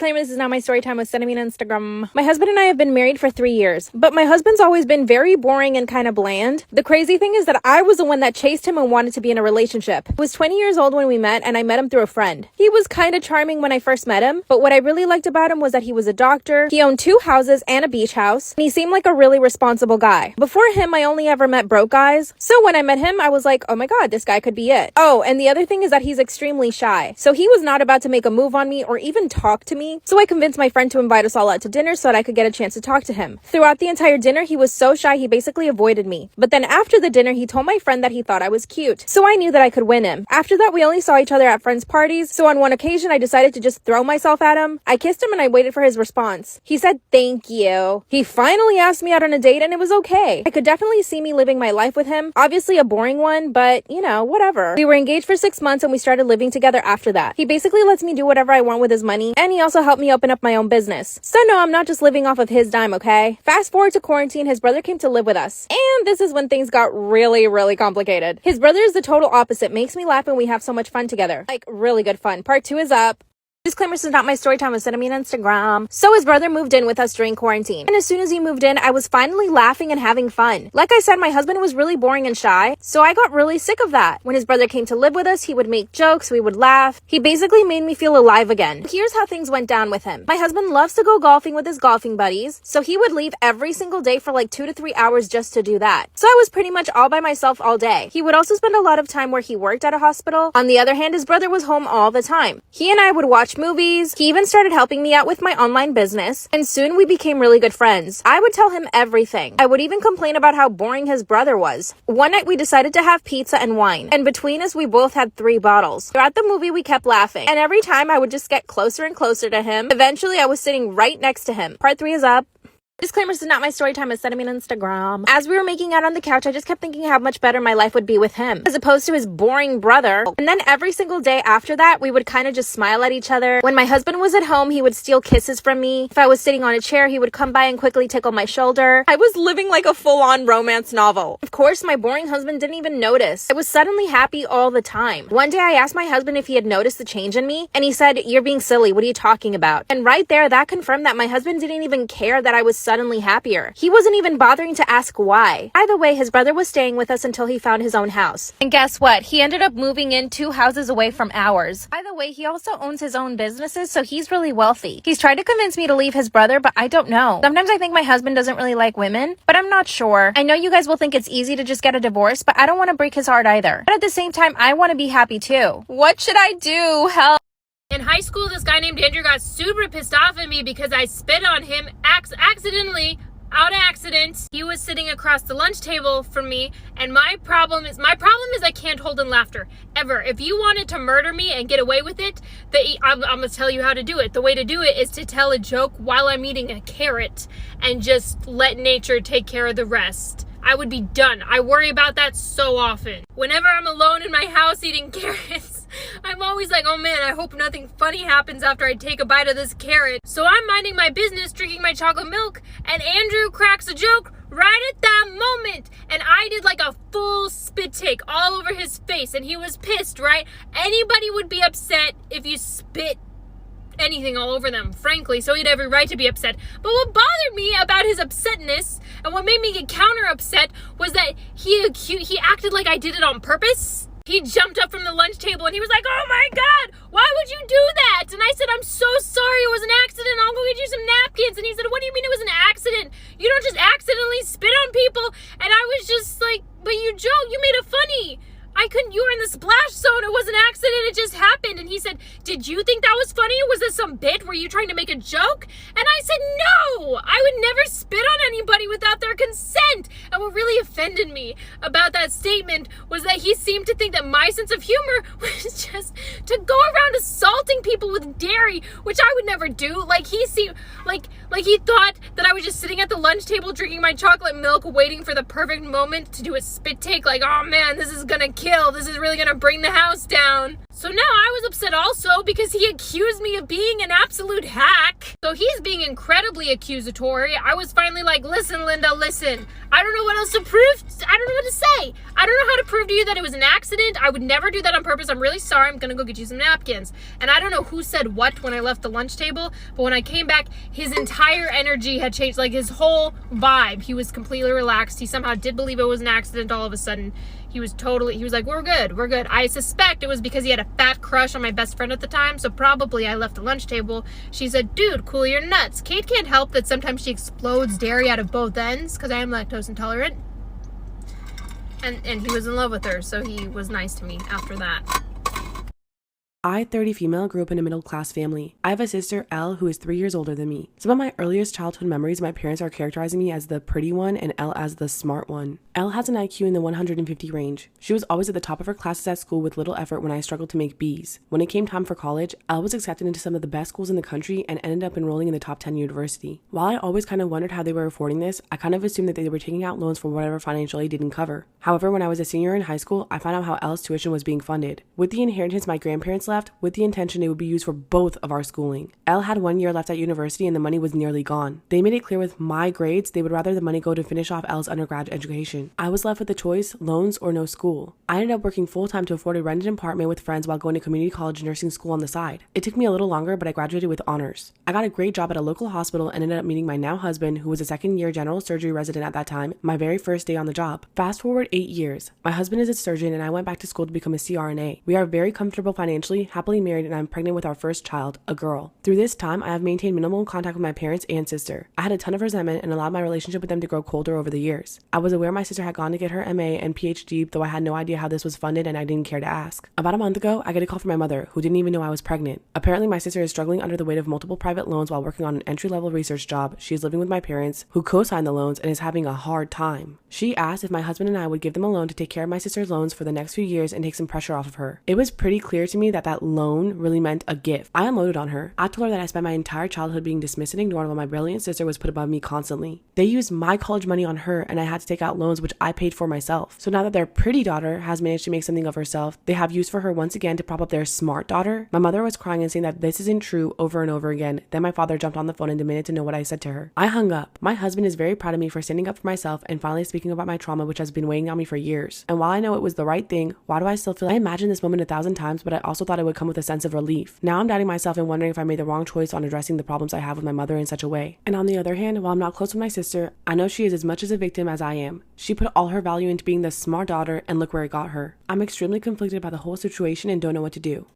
Disclaimer, this is not my story time with sending me on Instagram. My husband and I have been married for 3 years, but my husband's always been very boring and kind of bland. The crazy thing is that I was the one that chased him and wanted to be in a relationship. I was 20 years old when we met, and I met him through a friend. He was kind of charming when I first met him, but what I really liked about him was that he was a doctor, he owned 2 houses and a beach house, and he seemed like a really responsible guy. Before him, I only ever met broke guys, so when I met him, I was like, oh my god, this guy could be it. Oh, and the other thing is that he's extremely shy, so he was not about to make a move on me or even talk to me, so I convinced my friend to invite us all out to dinner so that I could get a chance to talk to him. Throughout the entire dinner, he was so shy he basically avoided me, but then after the dinner, he told my friend that he thought I was cute, so I knew that I could win him. After that, we only saw each other at friends' parties, so on one occasion, I decided to just throw myself at him. I kissed him and I waited for his response. He said, thank you. He finally asked me out on a date and it was okay. I could definitely see me living my life with him. Obviously a boring one, but you know, whatever. We were engaged for 6 months and we started living together after that. He basically lets me do whatever I want with his money, and he also helped me open up my own business. So no, I'm not just living off of his dime, okay? Fast forward to quarantine, his brother came to live with us. And this is when things got really complicated. His brother is the total opposite, makes me laugh and we have so much fun together. Like, really good fun. Part 2 is up. Disclaimer, this is not my story time with sending me on Instagram. So his brother moved in with us during quarantine. And as soon as he moved in, I was finally laughing and having fun. Like I said, my husband was really boring and shy, so I got really sick of that. When his brother came to live with us, he would make jokes, we would laugh. He basically made me feel alive again. Here's how things went down with him. My husband loves to go golfing with his golfing buddies, so he would leave every single day for like 2 to 3 hours just to do that. So I was pretty much all by myself all day. He would also spend a lot of time where he worked at a hospital. On the other hand, his brother was home all the time. He and I would watch movies. He even started helping me out with my online business, and soon we became really good friends. I would tell him everything. I would even complain about how boring his brother was. One night we decided to have pizza and wine, and between us we both had 3 bottles. Throughout the movie we kept laughing, and every time I would just get closer and closer to him. Eventually I was sitting right next to him. Part 3 is up. Disclaimer, this is not my story time with sending me on Instagram. As we were making out on the couch, I just kept thinking how much better my life would be with him, as opposed to his boring brother. And then every single day after that, we would kind of just smile at each other. When my husband was at home, he would steal kisses from me. If I was sitting on a chair, he would come by and quickly tickle my shoulder. I was living like a full-on romance novel. Of course, my boring husband didn't even notice. I was suddenly happy all the time. One day I asked my husband if he had noticed the change in me, and he said, "You're being silly. What are you talking about?" And right there, that confirmed that my husband didn't even care that I was suddenly happier. He wasn't even bothering to ask why. Either way, his brother was staying with us until he found his own house. And guess what? He ended up moving in 2 houses away from ours. By the way, he also owns his own businesses, so he's really wealthy. He's tried to convince me to leave his brother, but I don't know. Sometimes I think my husband doesn't really like women, but I'm not sure. I know you guys will think it's easy to just get a divorce, but I don't want to break his heart either. But at the same time, I want to be happy too. What should I do? Help! In high school, this guy named Andrew got super pissed off at me because I spit on him accidentally. Out of accident. He was sitting across the lunch table from me, and my problem is I can't hold in laughter ever. If you wanted to murder me and get away with it, I'm gonna tell you how to do it. The way to do it is to tell a joke while I'm eating a carrot and just let nature take care of the rest. I would be done. I worry about that so often. Whenever I'm alone in my house eating carrots, I'm always like, oh man, I hope nothing funny happens after I take a bite of this carrot. So I'm minding my business, drinking my chocolate milk, and Andrew cracks a joke right at that moment. And I did like a full spit take all over his face, and he was pissed, right? Anybody would be upset if you spit anything all over them, frankly, so he had every right to be upset. But what bothered me about his upsetness, and what made me get counter upset, was that he acted like I did it on purpose. He jumped up from the lunch table and he was like, oh my god, why would you do that? And I said, I'm so sorry, it was an accident, I'll go get you some napkins. And he said, what do you mean it was an accident? You don't just accidentally spit on people. And I was just like, but you joked, you made it funny. You were in the splash zone. It was an accident. It just happened. And he said, did you think that was funny? Was this some bit? Were you trying to make a joke? And I said, no, I would never spit on anybody without their consent. And what really offended me about that statement was that he seemed to think that my sense of humor was just to go around assaulting people with dairy, which I would never do. Like he seemed like he thought that I was just sitting at the lunch table drinking my chocolate milk, waiting for the perfect moment to do a spit take. Like, oh man, this is gonna kill. This is really gonna bring the house down. So now I was upset also because he accused me of being an absolute hack. So he's being incredibly accusatory. I was finally like, listen, Linda, listen. I don't know what else to prove. I don't know what to say. I don't know how to prove to you that it was an accident. I would never do that on purpose. I'm really sorry. I'm gonna go get you some napkins. And I don't know who said what when I left the lunch table, but when I came back, his entire energy had changed, like his whole vibe. He was completely relaxed. He somehow did believe it was an accident all of a sudden. He was like, we're good. I suspect it was because he had a fat crush on my best friend at the time, so probably I left the lunch table. She said, dude, cool your nuts. Kate can't help that sometimes she explodes dairy out of both ends, because I am lactose intolerant. And he was in love with her, so he was nice to me after that. I, 30 female, grew up in a middle-class family. I have a sister, Elle, who is 3 years older than me. Some of my earliest childhood memories, my parents are characterizing me as the pretty one and Elle as the smart one. Elle has an IQ in the 150 range. She was always at the top of her classes at school with little effort when I struggled to make B's. When it came time for college, Elle was accepted into some of the best schools in the country and ended up enrolling in the top 10 university. While I always kind of wondered how they were affording this, I kind of assumed that they were taking out loans for whatever financial aid didn't cover. However, when I was a senior in high school, I found out how Elle's tuition was being funded. With the inheritance my grandparents left, with the intention it would be used for both of our schooling. Elle had 1 year left at university and the money was nearly gone. They made it clear with my grades they would rather the money go to finish off Elle's undergrad education. I was left with the choice, loans or no school. I ended up working full-time to afford a rented apartment with friends while going to community college nursing school on the side. It took me a little longer, but I graduated with honors. I got a great job at a local hospital and ended up meeting my now husband, who was a second-year general surgery resident at that time, my very first day on the job. Fast forward 8 years. My husband is a surgeon and I went back to school to become a CRNA. We are very comfortable financially, happily married, and I'm pregnant with our first child, a girl. Through this time, I have maintained minimal contact with my parents and sister. I had a ton of resentment and allowed my relationship with them to grow colder over the years. I was aware my sister had gone to get her MA and PhD, though I had no idea how this was funded and I didn't care to ask. About a month ago, I get a call from my mother, who didn't even know I was pregnant. Apparently, my sister is struggling under the weight of multiple private loans while working on an entry-level research job. She is living with my parents, who co-signed the loans, and is having a hard time. She asked if my husband and I would give them a loan to take care of my sister's loans for the next few years and take some pressure off of her. It was pretty clear to me that that loan really meant a gift. I unloaded on her. I told her that I spent my entire childhood being dismissed and ignored while my brilliant sister was put above me constantly. They used my college money on her and I had to take out loans which I paid for myself. So now that their pretty daughter has managed to make something of herself, they have use for her once again to prop up their smart daughter. My mother was crying and saying that this isn't true over and over again. Then my father jumped on the phone and demanded to know what I said to her. I hung up. My husband is very proud of me for standing up for myself and finally speaking about my trauma, which has been weighing on me for years. And while I know it was the right thing, why do I still feel I imagined this moment 1,000 times, but I also thought it would come with a sense of relief. Now I'm doubting myself and wondering if I made the wrong choice on addressing the problems I have with my mother in such a way. And on the other hand, while I'm not close with my sister, I know she is as much as a victim as I am. She put all her value into being the smart daughter and look where it got her. I'm extremely conflicted by the whole situation and don't know what to do.